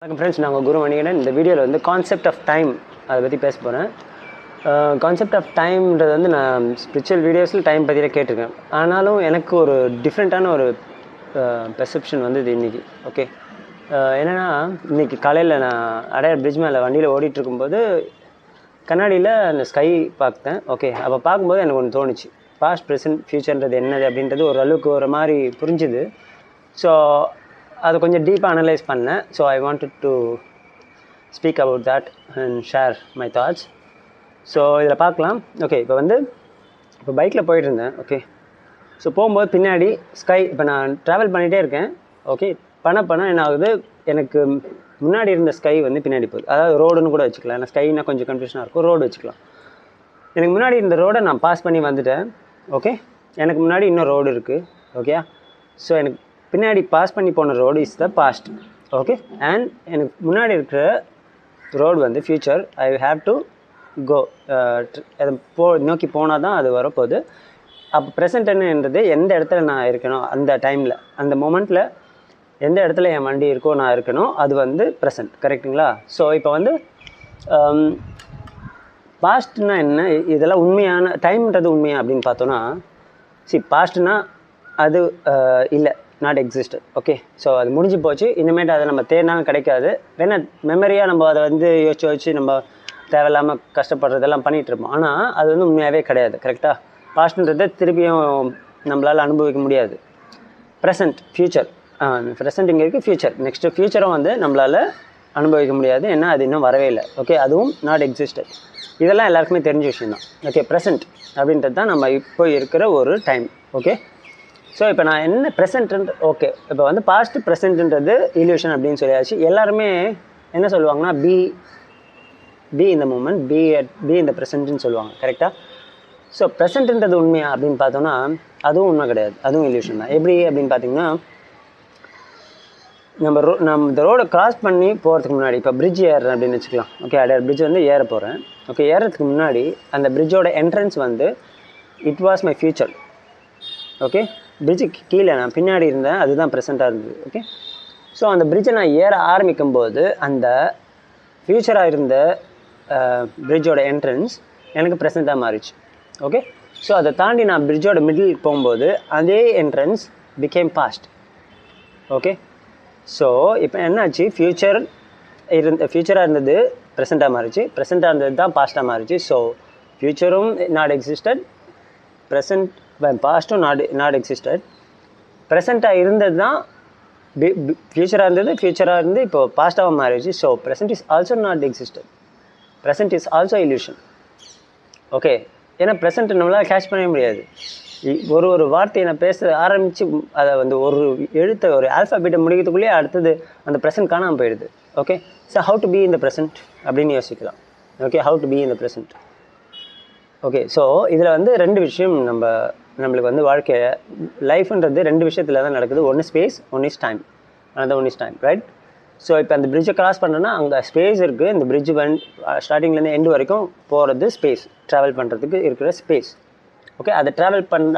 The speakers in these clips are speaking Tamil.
வணக்கம் ஃப்ரெண்ட்ஸ், நான் உங்கள் குரு மணிகண்டன். இந்த வீடியோவில் வந்து கான்செப்ட் ஆஃப் டைம் அதை பற்றி பேச போகிறேன். கான்செப்ட் ஆஃப் டைம்ன்றது வந்து நான் ஸ்பிரிச்சுவல் வீடியோஸில் டைம் பற்றியில் கேட்டிருக்கேன். ஆனாலும் எனக்கு ஒரு டிஃப்ரெண்ட்டான ஒரு பெர்செப்ஷன் வந்து இது இன்றைக்கி. ஓகே, என்னென்னா இன்றைக்கி காலையில் நான் அடையார் பிரிட்ஜ் மேலே வண்டியில் ஓடிட்டுருக்கும்போது கண்ணாடியில் அந்த ஸ்கை பார்த்தேன். ஓகே, அப்போ பார்க்கும்போது எனக்கு ஒன்று தோணுச்சு, பாஸ்ட் ப்ரெசன்ட் ஃப்யூச்சர்ன்றது என்னது அப்படின்றது ஓரளவுக்கு ஒரு மாதிரி புரிஞ்சுது. ஸோ அதை கொஞ்சம் டீப்பாக அனலைஸ் பண்ணேன். So I wanted to speak about that and share my thoughts. So இதில் பார்க்கலாம். ஓகே, இப்போ பைக்கில் போயிட்டுருந்தேன். ஓகே, ஸோ போகும்போது பின்னாடி ஸ்கை, இப்போ நான் ட்ராவல் பண்ணிகிட்டே இருக்கேன். ஓகே, பண்ண என்ன ஆகுது, எனக்கு முன்னாடி இருந்த ஸ்கை வந்து பின்னாடி போகுது. அதாவது ரோடுன்னு கூட வச்சுக்கலாம், ஏன்னா ஸ்கைனா கொஞ்சம் கன்ஃபியூஷனாக இருக்கும், ரோடு வச்சுக்கலாம். எனக்கு முன்னாடி இருந்த ரோடை நான் பாஸ் பண்ணி வந்துட்டேன். ஓகே, எனக்கு முன்னாடி இன்னும் ரோடு இருக்குது. ஓகே, ஸோ எனக்கு பின்னாடி பாஸ் பண்ணி போன road is the past. Okay, and எனக்கு முன்னாடி இருக்கிற ரோடு வந்து future. I have to go, அதை நோக்கி போனால் தான் அது வரப்போகுது. அப்போ ப்ரெசென்ட் என்னன்றது எந்த இடத்துல நான் இருக்கணும், அந்த டைமில் அந்த மொமெண்ட்டில் எந்த இடத்துல என் வண்டி இருக்கோ நான் இருக்கணும், அது வந்து ப்ரெசென்ட். கரெக்டுங்களா? ஸோ இப்போ வந்து பாஸ்ட்னா என்ன, இதெல்லாம் உண்மையான டைம்ன்றது உண்மையா அப்படின்னு பார்த்தோன்னா, பாஸ்ட்னா அது இல்லை, நாட் எக்ஸிஸ்டட். ஓகே, ஸோ அது முடிஞ்சு போச்சு. இனிமேட்டு அதை நம்ம தேடினாலும் கிடைக்காது. வேணா மெமரியாக நம்ம அதை வந்து யோசிச்சு நம்ம தேவையில்லாமல் கஷ்டப்படுறதெல்லாம் பண்ணிகிட்ருப்போம். ஆனால் அது வந்து உண்மையாகவே கிடையாது. கரெக்டாக? பாஸ்ட்ன்றதை திருப்பியும் நம்மளால் அனுபவிக்க முடியாது. ப்ரெசென்ட், ஃப்யூச்சர், ப்ரெசென்ட் இங்கே இருக்குது, ஃப்யூச்சர், நெக்ஸ்ட்டு ஃப்யூச்சரும் வந்து நம்மளால் அனுபவிக்க முடியாது. ஏன்னா அது இன்னும் வரவே இல்லை. ஓகே, அதுவும் நாட் எக்ஸிஸ்டட். இதெல்லாம் எல்லாருக்குமே தெரிஞ்ச விஷயந்தான். ஓகே, ப்ரெசென்ட் அப்படின்றது தான் நம்ம இப்போ இருக்கிற ஒரு டைம். ஓகே, ஸோ இப்போ நான் என்ன ப்ரெசென்ட்ன்றது, ஓகே, இப்போ வந்து பாஸ்ட் ப்ரெசென்ட்ன்றது இல்யூஷன் அப்படின்னு சொல்லியாச்சு. எல்லாருமே என்ன சொல்லுவாங்கன்னா, பி இந்த மூமெண்ட், பி இந்த ப்ரெசென்ட்னு சொல்லுவாங்க. கரெக்டாக? ஸோ ப்ரெசென்ட்ன்றது உண்மையா அப்படின்னு பார்த்தோன்னா அதுவும் உண்மை கிடையாது, அதுவும் இல்யூஷன் தான். எப்படி அப்படின்னு பார்த்தீங்கன்னா, நம்ம இந்த ரோடை கிராஸ் பண்ணி போகிறதுக்கு முன்னாடி, இப்போ பிரிட்ஜ் ஏறுறேன் அப்படின்னு வச்சுக்கலாம். ஓகே, அடையார் பிரிட்ஜ் வந்து ஏற போகிறேன். ஓகே, ஏறுறதுக்கு முன்னாடி அந்த பிரிட்ஜோட என்ட்ரன்ஸ் வந்து it was my future. Okay, பிரிட்ஜுக்கு கீழே நான் பின்னாடி இருந்தேன், அதுதான் ப்ரெசென்ட்டாக இருந்தது. ஓகே, ஸோ அந்த பிரிட்ஜை நான் ஏற ஆரம்பிக்கும் போது அந்த ஃப்யூச்சராக இருந்த பிரிட்ஜோட என்ட்ரன்ஸ் எனக்கு ப்ரெசென்ட்டாக மாறிச்சு. ஓகே, ஸோ அதை தாண்டி நான் பிரிட்ஜோட மிடில் போகும்போது அதே entrance become past. Okay, so இப்போ என்னாச்சு, ஃப்யூச்சராக இருந்தது ப்ரெசென்ட்டாக மாறிச்சு, ப்ரெசென்ட்டாக இருந்தது தான் பாஸ்ட்டாக மாறிச்சு. ஸோ ஃப்யூச்சரும் நாட் எக்ஸிஸ்டட், பாஸ்ட்டும் நாட் எக்ஸிஸ்டட். ப்ரெசென்ட்டாக இருந்தது தான் ஃப்யூச்சராக இருந்தது, ஃப்யூச்சராக இருந்து இப்போ பாஸ்ட்டாக மாறிடுச்சு. So present is also not existed, present is also illusion. Okay, ஏன்னா ப்ரெசென்ட் நம்மளால் கேட்ச் பண்ணவே முடியாது. ஒரு வார்த்தையை நான் பேச ஆரம்பித்து அதை வந்து ஒரு எழுத்தை, ஒரு ஆல்ஃபாபெட்டை முடிக்கிறதுக்குள்ளேயே அடுத்தது அந்த ப்ரெசென்ட் காணாமல் போயிடுது. Okay, so how to be in the present அப்படின்னு யோசிக்கலாம். Okay, how to be in the present. Okay, so இதில் வந்து ரெண்டு விஷயம் நம்மளுக்கு வந்து வாழ்க்கையை, லைஃப்ன்றது ரெண்டு விஷயத்தில் தான் நடக்குது. ஒன்று space, one is time. another one is time, right? So இப்போ அந்த பிரிட்ஜை கிராஸ் பண்ணோன்னா அங்கே ஸ்பேஸ் இருக்குது. இந்த பிரிட்ஜ் ஸ்டார்டிங்லேருந்து எண்டு வரைக்கும் போகிறது ஸ்பேஸ், ட்ராவல் பண்ணுறதுக்கு இருக்கிற ஸ்பேஸ். ஓகே, அதை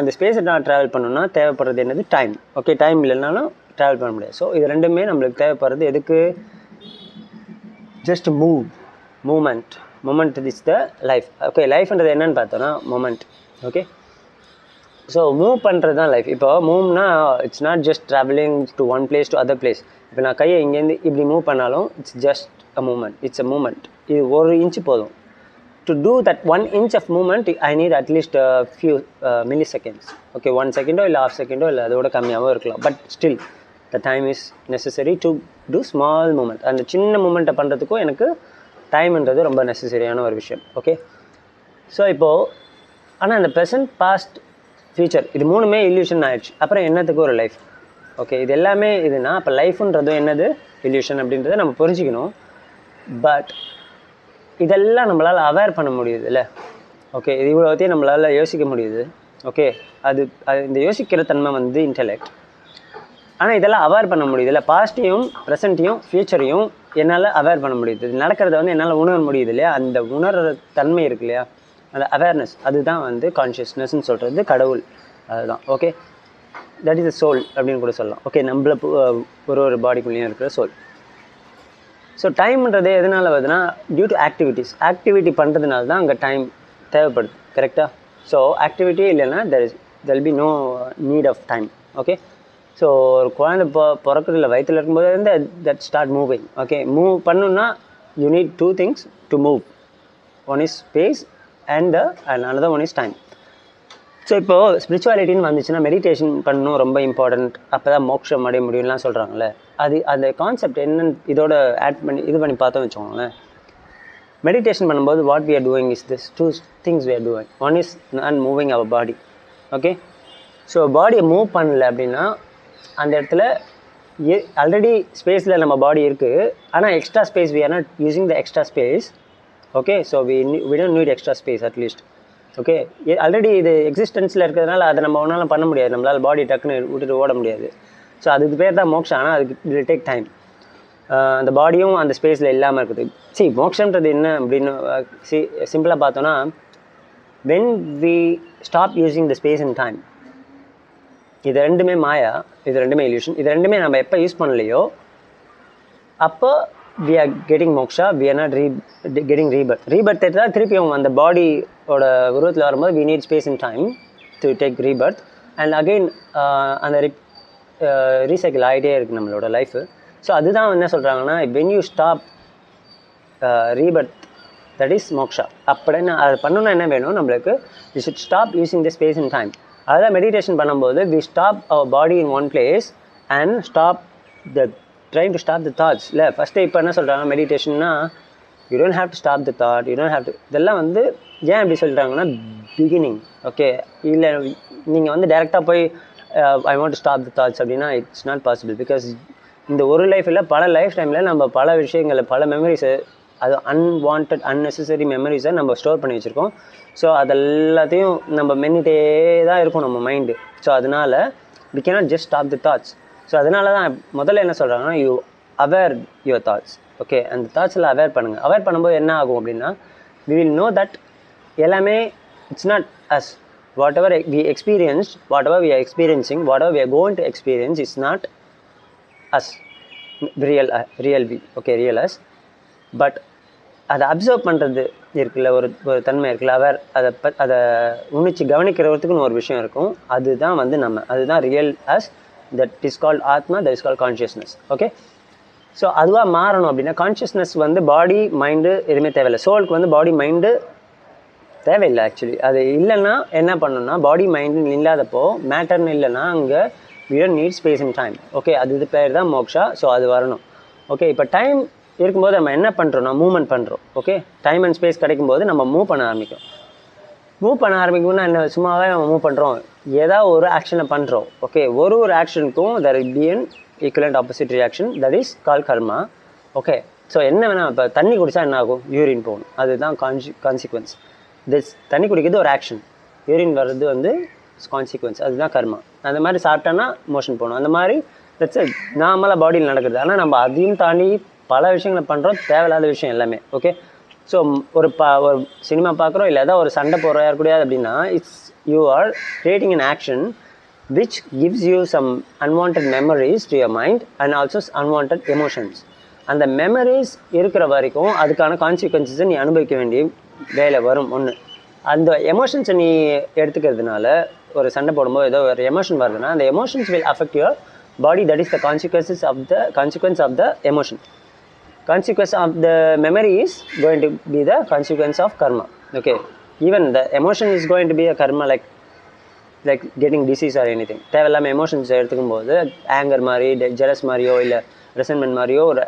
அந்த ஸ்பேஸை நான் ட்ராவல் பண்ணணுன்னா தேவைப்படுறது என்னது, டைம். ஓகே, டைம் இல்லைனாலும் ட்ராவல் பண்ண முடியாது. ஸோ இது ரெண்டுமே நம்மளுக்கு தேவைப்படுறது எதுக்கு, just moment is the life. Okay, லைஃப்ன்றது என்னென்னு பார்த்தோன்னா மொமெண்ட். ஓகே, ஸோ மூவ் பண்ணுறது தான் லைஃப். இப்போ மூவ்னா it's not just travelling to one place to other place. இப்போ நான் கையை இங்கேருந்து இப்படி மூவ் பண்ணாலும் it's just a moment, it's a moment. இது 1 இன்ச்சு போதும். To do that 1 inch of moment I need at least few milliseconds. Okay, 1 செகண்டோ இல்லை 1/2 செகண்டோ இல்லை அதோட கம்மியாகவும் இருக்கலாம். But still the time is necessary to do small moment. அந்த சின்ன மூமெண்ட்டை பண்ணுறதுக்கும் எனக்கு டைம்ன்றது ரொம்ப நெசசரியான ஒரு விஷயம். ஓகே, ஸோ இப்போது ஆனால் அந்த ப்ரெசென்ட், பாஸ்ட், ஃப்யூச்சர் இது மூணுமே இல்யூஷன் ஆகிடுச்சு. அப்புறம் என்னத்துக்கு ஒரு லைஃப்? ஓகே, இது எல்லாமே இதுனா அப்போ லைஃப்ன்றதும் என்னது, இல்யூஷன் அப்படின்றத நம்ம புரிஞ்சுக்கணும். பட் இதெல்லாம் நம்மளால் அவேர் பண்ண முடியுது இல்லை? ஓகே, இது இவ்வளோத்தையும் நம்மளால் யோசிக்க முடியுது. ஓகே, அது இந்த யோசிக்கிற தன்மை வந்து இன்டெலெக்ட். ஆனால் இதெல்லாம் அவேர் பண்ண முடியுது இல்லை? பாஸ்ட்டையும் ப்ரெசென்ட்டையும் ஃப்யூச்சரையும் என்னால் அவேர் பண்ண முடியுது. இது நடக்கிறத வந்து என்னால் உணர முடியுது இல்லையா? அந்த உணர்கிற தன்மை இருக்கு இல்லையா, அந்த அவேர்னஸ், அதுதான் வந்து கான்ஷியஸ்னஸ்ன்னு சொல்கிறது, கடவுள், அதுதான். Okay, that is a soul அப்படின்னு கூட சொல்லலாம். ஓகே, நம்மள ஒரு பாடிக்குள்ளேயும் இருக்கிற சோல். ஸோ டைம்ன்றது எதனால் வருதுன்னா டியூ டு ஆக்டிவிட்டி பண்ணுறதுனால தான் அங்கே டைம் தேவைப்படுது. கரெக்டாக? ஸோ ஆக்டிவிட்டியே இல்லைன்னா there will be no need of time. Okay. So ஒரு குழந்தை பிறக்கிறதுல வயிற்றில் இருக்கும்போது வந்து that start moving. Okay. Move பண்ணணுன்னா you need 2 things to move. One is space and another one is time. So இப்போது ஸ்பிரிச்சுவாலிட்டின்னு வந்துச்சுன்னா மெடிடேஷன் பண்ணணும், ரொம்ப இம்பார்ட்டண்ட். அப்போ தான் மோட்சம் அடைய முடியும்லாம் சொல்கிறாங்களே, அது அந்த கான்செப்ட் என்னன்னு இதோட ஆட் பண்ணி இது பண்ணி பார்த்தோம் வச்சுக்கோங்களேன். மெடிடேஷன் பண்ணும்போது what we are doing is this 2 things we are doing. One is non moving our body. Okay. So பாடியை மூவ் பண்ணல அப்படின்னா அந்த இடத்துல ஆல்ரெடி ஸ்பேஸில் நம்ம பாடி இருக்குது, ஆனால் extra space we are not using the extra space. Okay. So we don't need extra space at least. Okay. Already இது எக்ஸிஸ்டன்ஸில் இருக்கிறதுனால அதை நம்ம ஒன்றாலும் பண்ண முடியாது, நம்மளால் பாடி டக்குன்னு விட்டுட்டு ஓட முடியாது. ஸோ அதுக்கு பேர் தான் மோக்ஷம். ஆனால் அதுக்கு இட் டேக் டைம். அந்த பாடியும் அந்த ஸ்பேஸில் இல்லாமல் இருக்குது. மோக்ஷன்றது என்ன அப்படின்னு சிம்பிளாக பார்த்தோன்னா, when we stop using the space and time, இது ரெண்டுமே மாயா, இது ரெண்டுமே இல்யூஷன். இது ரெண்டுமே நம்ம எப்போ யூஸ் பண்ணலையோ அப்போ we are getting moksha, we are not getting rebirth. Rebirth தான் திருப்பியும் அந்த பாடியோட உருவத்தில் வரும்போது we need space and time to take rebirth, and again அந்த ரீசைக்கிள் ஆகிட்டே இருக்குது நம்மளோட லைஃபு. ஸோ அதுதான் என்ன சொல்கிறாங்கன்னா, when you stop rebirth, that is moksha. அப்படின்னு அது பண்ணணுன்னா என்ன வேணும் நம்மளுக்கு? we should stop using the space and time. அதுதான் மெடிடேஷன் பண்ணும்போது we stop our body in one place and stop the trying to stop the thoughts. இல்லை ஃபஸ்ட்டு இப்போ என்ன சொல்கிறாங்க மெடிடேஷன்னா, you don't have to stop the thought, you don't have to. இதெல்லாம் வந்து ஏன் எப்படி சொல்கிறாங்கன்னா பிகினிங். ஓகே. இல்லை நீங்கள் வந்து டேரெக்டாக போய் I want to stop the thoughts அப்படின்னா இட்ஸ் நாட் பாசிபிள். பிகாஸ் இந்த ஒரு லைஃப்பில் பல லைஃப் டைமில் நம்ம பல விஷயங்களை, பல மெமரிஸை, அது அன்வான்ட் அன்னெசரி மெமரிஸை நம்ம ஸ்டோர் பண்ணி வச்சுருக்கோம். ஸோ அதெல்லாத்தையும் நம்ம மென்னிட்டே தான் இருக்கும் நம்ம மைண்டு. ஸோ அதனால் we cannot just stop the thoughts. So அதனால தான் முதல்ல என்ன சொல்கிறாங்கன்னா, you aware your thoughts. Okay. அந்த தாட்ஸில் அவேர் பண்ணுங்கள். அவேர் பண்ணும்போது என்ன ஆகும் அப்படின்னா, we will know that எல்லாமே it's not us. whatever we experienced, whatever we are experiencing, whatever we are going to experience is not us, real we. Okay, real us. But அதை அப்சர்வ் பண்ணுறது இருக்குல்ல, ஒரு தன்மை இருக்குல்ல, அவர் அதை உன்னிச்சு கவனிக்கிறதுக்குன்னு ஒரு விஷயம் இருக்கும். அதுதான் வந்து அதுதான் real us. That is called atma, that is called consciousness. Okay. So அதுவாக மாறணும் அப்படின்னா கான்ஷியஸ்னஸ் வந்து பாடி மைண்டு எதுவுமே தேவையில்லை. சோலுக்கு வந்து பாடி மைண்டு தேவையில்லை ஆக்சுவலி. அது இல்லைன்னா என்ன பண்ணணும்னா, பாடி மைண்டு இல்லாதப்போ, மேட்டர்னு இல்லைன்னா அங்கே we don't need space and time. Okay. அது பேர் தான் மோக்ஷா. ஸோ அது வரணும். ஓகே. இப்போ டைம் இருக்கும்போது நம்ம என்ன பண்ணுறோம்னா மூவ்மெண்ட் பண்ணுறோம். ஓகே. டைம் அண்ட் ஸ்பேஸ் கிடைக்கும்போது நம்ம மூவ் பண்ண ஆரம்பிக்கும். மூவ் பண்ண ஆரம்பிக்கும்னா என்ன, சும்மாவே நம்ம மூவ் பண்ணுறோம், ஏதாவது ஒரு ஆக்ஷனை பண்ணுறோம். ஓகே. ஒரு ஆக்ஷனுக்கும் there will be an equivalent opposite reaction, that is called karma. Okay. So என்ன வேணால், இப்போ தண்ணி குடித்தா என்ன ஆகும்? யூரின் போகணும். அதுதான் கான்சிக்வன்ஸ். தண்ணி குடிக்கிறது ஒரு ஆக்ஷன், யூரின் வர்றது வந்து கான்சிக்வன்ஸ், அதுதான் கர்மா. அந்த மாதிரி சாப்பிட்டோன்னா மோஷன் போகணும். அந்த மாதிரி தட்ஸ் இட், நார்மலாக பாடியில் நடக்கிறது. ஆனால் நம்ம அதையும் தாண்டி பல விஷயங்களை பண்ணுறோம், தேவையில்லாத விஷயம் எல்லாமே. ஓகே. ஸோ ஒரு சினிமா பார்க்குறோம், இல்லை ஏதாவது ஒரு சண்டை போடுற யார் கூடாது அப்படின்னா, it's you are creating an action which gives you some unwanted memories to your mind and also unwanted emotions. அந்த மெமரிஸ் இருக்கிற வரைக்கும் அதுக்கான கான்சிக்வன்சஸை நீ அனுபவிக்க வேண்டிய வேலை வரும். ஒன்று, அந்த எமோஷன்ஸை நீ எடுத்துக்கிறதுனால, ஒரு சண்டை போடும்போது ஏதோ ஒரு எமோஷன் வருதுன்னா, அந்த emotions will affect your body. That is the consequence of the emotion. Consequence of the memory is going to be the consequence of karma. Okay. Even the emotion is going to be a karma, like getting disease or anything. தேவையில்லாமல் எமோஷன்ஸ் எடுத்துக்கும் போது, ஆங்கர் மாதிரி, ஜெலஸ் மாதிரியோ இல்லை ரெசன்மெண்ட் மாதிரியோ ஒரு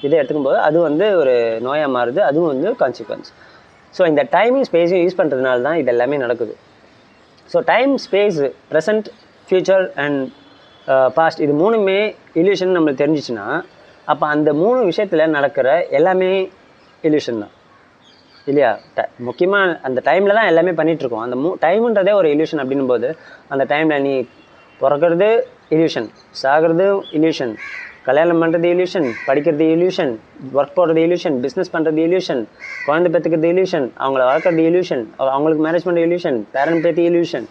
இதை எடுத்துக்கும் போது அது வந்து ஒரு நோயாக மாறுது. அதுவும் வந்து கான்சிக்வன்ஸ். ஸோ இந்த டைமிங் ஸ்பேஸையும் யூஸ் பண்ணுறதுனால தான் இது எல்லாமே நடக்குது. So time, space, present, future and past, இது மூணுமே இல்யூஷன் நம்மளுக்கு தெரிஞ்சிச்சுன்னா, அப்போ அந்த 3 விஷயத்தில் நடக்கிற எல்லாமே இல்யூஷன் தான் இல்லையா? முக்கியமாக அந்த டைமில் தான் எல்லாமே பண்ணிகிட்ருக்கோம். அந்த டைமுன்றதே ஒரு இல்யூஷன் அப்படின்னும் போது, அந்த டைமில் நீ பிறக்கிறது இல்யூஷன், சாகிறது இல்யூஷன், கல்யாணம் பண்ணுறது இல்யூஷன், படிக்கிறது இல்யூஷன், ஒர்க் போடுறது இல்யூஷன், பிஸ்னஸ் பண்ணுறது இல்யூஷன், குழந்தை பெற்றுக்கிறது இல்யூஷன், அவங்கள வளர்க்குறது இல்யூஷன், அவங்களுக்கு மேரேஜ் பண்ணுற இல்யூஷன், பேரண்ட் பேத்தி இல்யூஷன்,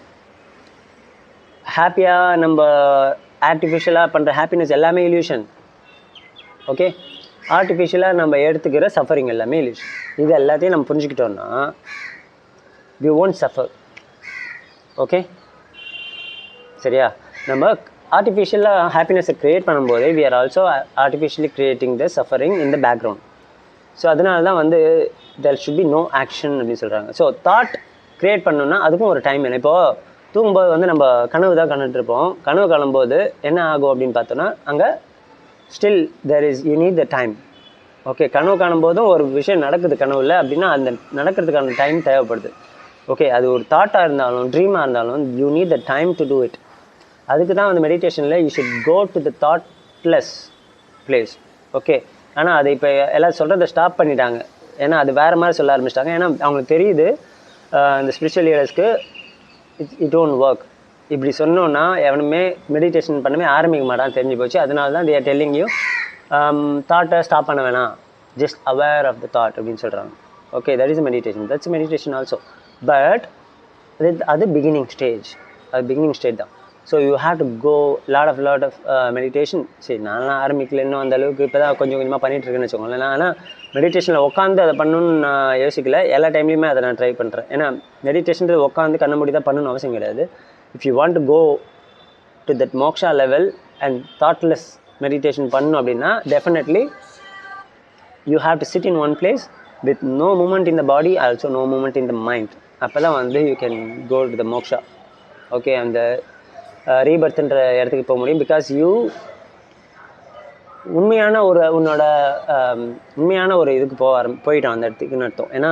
ஹாப்பியாக நம்ம ஆர்டிஃபிஷியலாக பண்ணுற ஹாப்பினஸ் எல்லாமே இல்யூஷன். ஓகே. ஆர்டிஃபிஷியலாக நம்ம எடுத்துக்கிற சஃபரிங் எல்லாமே illusion. இது எல்லாத்தையும் நம்ம புரிஞ்சுக்கிட்டோம்னா we won't suffer. ஓகே, சரியா? நம்ம ஆர்டிஃபிஷியலாக ஹாப்பினஸை க்ரியேட் பண்ணும்போது we are also artificially creating the suffering in the background. So அதனால தான் வந்து there should be no action அப்படின்னு சொல்கிறாங்க. ஸோ தாட் க்ரியேட் பண்ணணுன்னா அதுக்கும் ஒரு டைம் வேணும். இப்போது தூங்கும்போது வந்து நம்ம கனவு தான் கண்டுட்டுருப்போம். கனவு காணும்போது என்ன ஆகும் அப்படின்னு பார்த்தோன்னா அங்கே still there is you need the time. Okay, கனவு காணும்போதும் ஒரு விஷயம் நடக்குது கனவுல அப்படின்னா அந்த நடக்கிறதுக்கான டைம் தேவைப்படுது. ஓகே, அது ஒரு தாட்டாக இருந்தாலும் ட்ரீமாக இருந்தாலும் you need the time to do it. அதுக்கு தான் வந்து மெடிடேஷனில் you should go to the thoughtless place. Okay, ஆனால் அது இப்போ எல்லோரும் சொல்கிறத ஸ்டாப் பண்ணிட்டாங்க. ஏன்னா அது வேறு மாதிரி சொல்ல ஆரம்பிச்சிட்டாங்க. ஏன்னா அவங்களுக்கு தெரியுது இந்த ஸ்பிரிச்சுவல் லீடர்ஸ்க்கு இட் ஓன்ட் ஒர்க். இப்படி சொன்னோன்னா எவனுமே மெடிடேஷன் பண்ணவே ஆரம்பிக்க மாட்டான்னு தெரிஞ்சு போச்சு. அதனால தான் they are telling you தாட்டை ஸ்டாப் பண்ண வேணாம், just aware of the thought அப்படின்னு சொல்கிறாங்க. Okay, that is meditation. That's meditation also. But அது பிகினிங் ஸ்டேஜ். அது பிகினிங் ஸ்டேஜ் தான். So you have to go lot of meditation. சரி, நான்லாம் ஆரம்பிக்கல இன்னும் அந்த அளவுக்கு, இப்போ தான் கொஞ்சம் கொஞ்சமாக பண்ணிகிட்டு இருக்கேன்னு வச்சுக்கோங்களேன். ஆனால் மெடிடேஷனில் உட்காந்து அதை பண்ணணும்னு நான் யோசிக்கல. எல்லா டைம்லையுமே அதை நான் ட்ரை பண்ணுறேன். ஏன்னா மெடிடேஷன்றது உட்காந்து கண்ண மூடி தான் பண்ணணும்னு அவசியம் கிடையாது. If you want to go to that moksha level and thoughtless meditation பண்ணணும் அப்படின்னா definitely you have to sit in one place with no moment in the body, also no moment in the mind. அப்போ தான் வந்து you can go to the moksha. Okay, அந்த ரீபர்த்ன்ற இடத்துக்கு போக முடியும். பிகாஸ் யூ உண்மையான ஒரு உன்னோட உண்மையான ஒரு இதுக்கு போயிட்டோம் அந்த இடத்துக்குன்னு அர்த்தம். ஏன்னா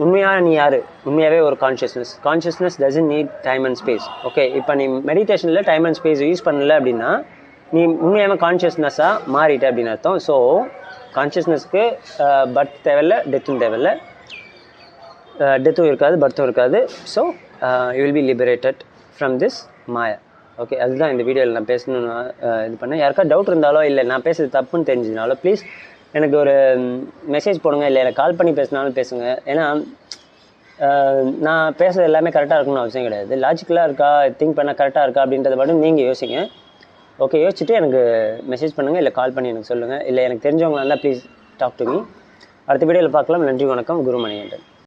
உண்மையாக நீ யார்? உண்மையாகவே ஒரு consciousness doesn't need time and space. Okay, இப்போ நீ மெடிடேஷனில் டைம் அண்ட் ஸ்பேஸ் யூஸ் பண்ணல அப்படின்னா நீ உண்மையான கான்ஷியஸ்னஸாக மாறிட்ட அப்படின்னு அர்த்தம். ஸோ கான்ஷியஸ்னஸ்க்கு பர்த் தேவையில்லை, டெத்தும் தேவையில்லை. டெத்தும் இருக்காது, பர்த்தும் இருக்காது. So you will be liberated from this Maya. Okay, அதுதான் இந்த வீடியோவில் நான் பேசணும்னு இது பண்ணேன். யாருக்கா டவுட் இருந்தாலோ இல்லை நான் பேசுறது தப்புன்னு தெரிஞ்சதுனாலோ ப்ளீஸ் எனக்கு ஒரு மெசேஜ் போடுங்க, இல்லை எனக்கு கால் பண்ணி பேசினாலும் பேசுங்க. ஏன்னா நான் பேசுகிறது எல்லாமே கரெக்டாக இருக்கணும்னு அவசியம் கிடையாது. லாஜிக்கலாக இருக்கா, திங்க் பண்ணால் கரெக்டாக இருக்கா அப்படின்றத மட்டும் நீங்கள் யோசிங்க. ஓகே, யோசிச்சுட்டு எனக்கு மெசேஜ் பண்ணுங்கள், இல்லை கால் பண்ணி எனக்கு சொல்லுங்கள். இல்லை எனக்கு தெரிஞ்சவங்களா இருந்தால் ப்ளீஸ் டாக் டு மீ. அடுத்த வீடியோவில் பார்க்கலாம். நன்றி, வணக்கம். குருமணிகண்டன்.